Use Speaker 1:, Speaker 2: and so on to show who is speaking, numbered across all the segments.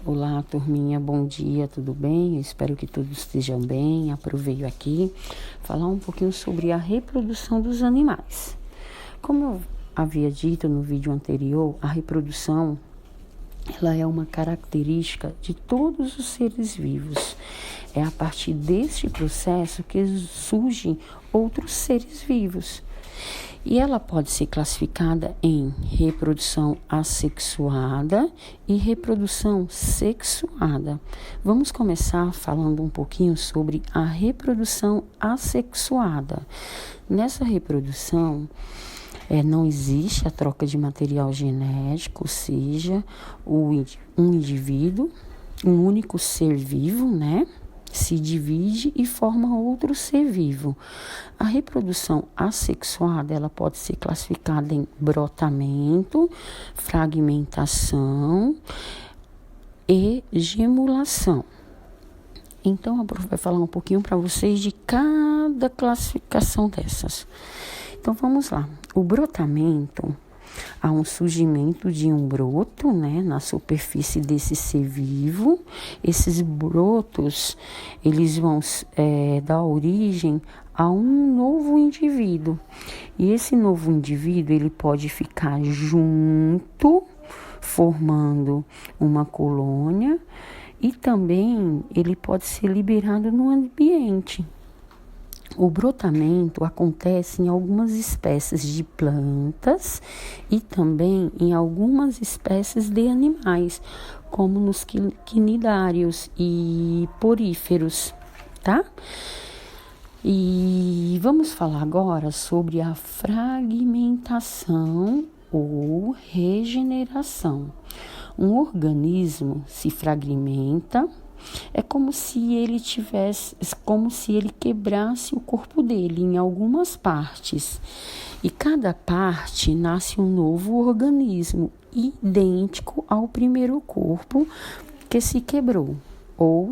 Speaker 1: Olá, turminha, bom dia, tudo bem? Eu espero que todos estejam bem. Aproveito aqui falar um pouquinho sobre a reprodução dos animais. Como eu havia dito no vídeo anterior, a reprodução ela é uma característica de todos os seres vivos. É a partir deste processo que surgem outros seres vivos. E ela pode ser classificada em reprodução assexuada e reprodução sexuada. Vamos começar falando um pouquinho sobre a reprodução assexuada. Nessa reprodução, não existe a troca de material genético, ou seja, um indivíduo, um único ser vivo, se divide e forma outro ser vivo. A reprodução assexuada, ela pode ser classificada em brotamento, fragmentação e gemulação. Então, a prof vai falar um pouquinho para vocês de cada classificação dessas. Então, vamos lá. O brotamento, há um surgimento de um broto, na superfície desse ser vivo. Esses brotos, eles vão dar origem a um novo indivíduo. E esse novo indivíduo, ele pode ficar junto, formando uma colônia, e também ele pode ser liberado no ambiente. O brotamento acontece em algumas espécies de plantas e também em algumas espécies de animais, como nos quinidários e poríferos, tá? E vamos falar agora sobre a fragmentação ou regeneração. Um organismo se fragmenta. É como se ele quebrasse o corpo dele em algumas partes. E cada parte nasce um novo organismo, idêntico ao primeiro corpo que se quebrou, ou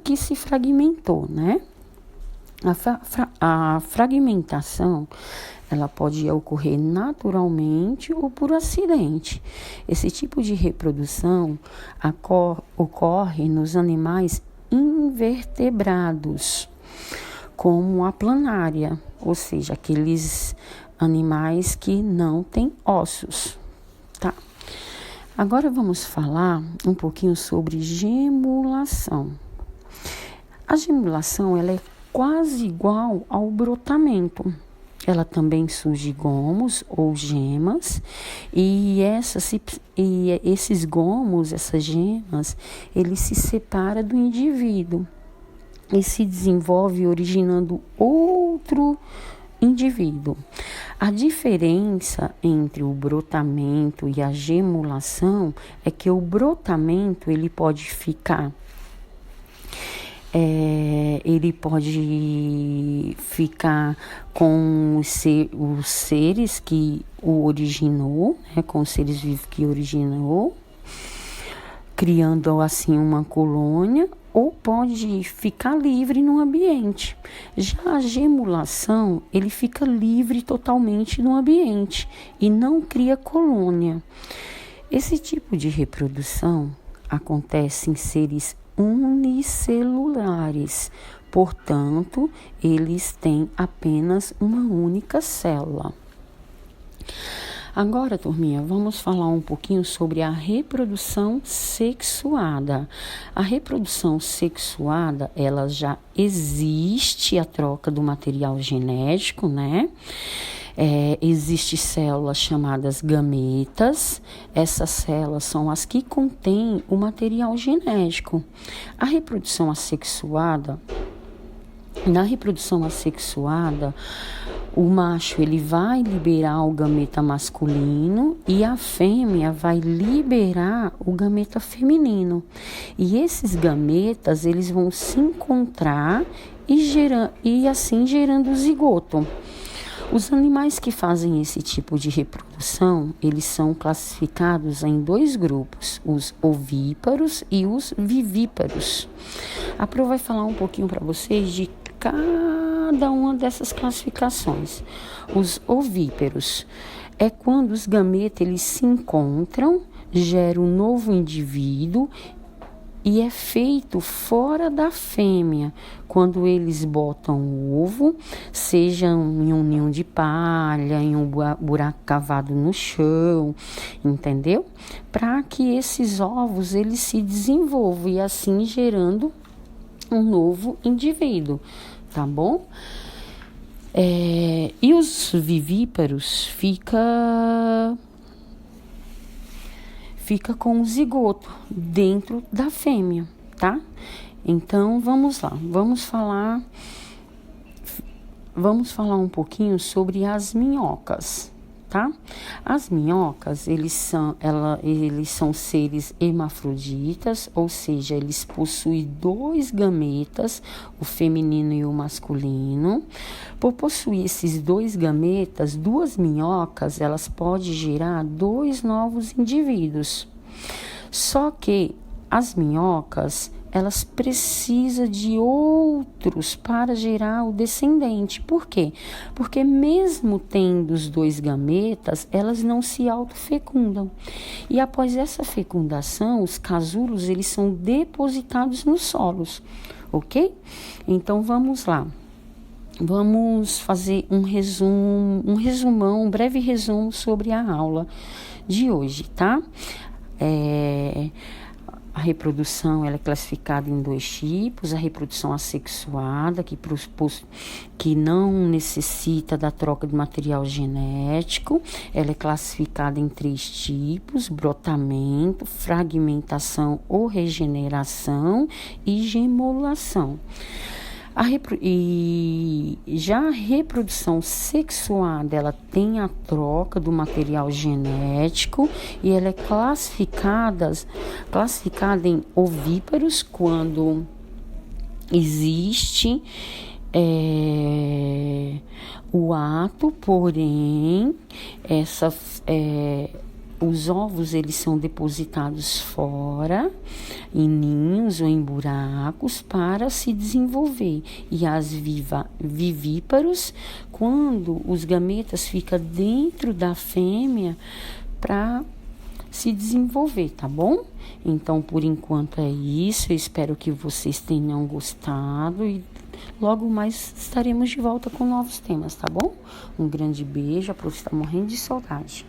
Speaker 1: que se fragmentou, A fragmentação, ela pode ocorrer naturalmente ou por acidente. Esse tipo de reprodução ocorre nos animais invertebrados, como a planária, ou seja, aqueles animais que não têm ossos, tá? Agora vamos falar um pouquinho sobre gemulação. A gemulação, ela é quase igual ao brotamento. Ela também surge gomos ou gemas, e esses gomos, essas gemas, eles se separam do indivíduo e se desenvolve originando outro indivíduo. A diferença entre o brotamento e a gemulação é que o brotamento ele pode ficar com os seres que o originou, com os seres vivos que originou, criando assim uma colônia, ou pode ficar livre no ambiente. Já a gemulação, ele fica livre totalmente no ambiente e não cria colônia. Esse tipo de reprodução acontece em seres unicelulares, portanto, eles têm apenas uma única célula. Agora, turminha, vamos falar um pouquinho sobre a reprodução sexuada. A reprodução sexuada, ela já existe a troca do material genético, Existem células chamadas gametas. Essas células são as que contêm o material genético. Na reprodução assexuada, o macho ele vai liberar o gameta masculino e a fêmea vai liberar o gameta feminino. E esses gametas eles vão se encontrar e assim gerando o zigoto. Os animais que fazem esse tipo de reprodução, eles são classificados em dois grupos, os ovíparos e os vivíparos. A Pro vai falar um pouquinho para vocês de cada uma dessas classificações. Os ovíparos é quando os gametas eles se encontram gera um novo indivíduo e é feito fora da fêmea, quando eles botam o ovo, seja em um ninho de palha, em um buraco cavado no chão, entendeu? Para que esses ovos eles se desenvolvam e assim gerando um novo indivíduo, tá bom? E os vivíparos fica com o zigoto dentro da fêmea, tá? Então, vamos lá. Vamos falar um pouquinho sobre as minhocas, tá? As minhocas, eles são seres hermafroditas, ou seja, eles possuem 2 gametas, o feminino e o masculino. Por possuir esses 2 gametas, 2 minhocas, elas podem gerar 2 novos indivíduos. Só que as minhocas, elas precisam de outros para gerar o descendente. Por quê? Porque mesmo tendo os 2 gametas, elas não se autofecundam. E após essa fecundação, os casulos, eles são depositados nos solos, ok? Então, vamos lá. Vamos fazer um breve resumo sobre a aula de hoje, tá? A reprodução ela é classificada em 2 tipos: a reprodução assexuada, que não necessita da troca de material genético. Ela é classificada em 3 tipos: brotamento, fragmentação ou regeneração e gemulação. Já a reprodução sexuada, ela tem a troca do material genético e ela é classificada em ovíparos quando existe o ato, porém os ovos eles são depositados fora, em ninhos ou em buracos, para se desenvolver. E as vivíparos, quando os gametas ficam dentro da fêmea para se desenvolver, tá bom? Então, por enquanto é isso. Eu espero que vocês tenham gostado e logo mais estaremos de volta com novos temas, tá bom? Um grande beijo, a prof está morrendo de saudade.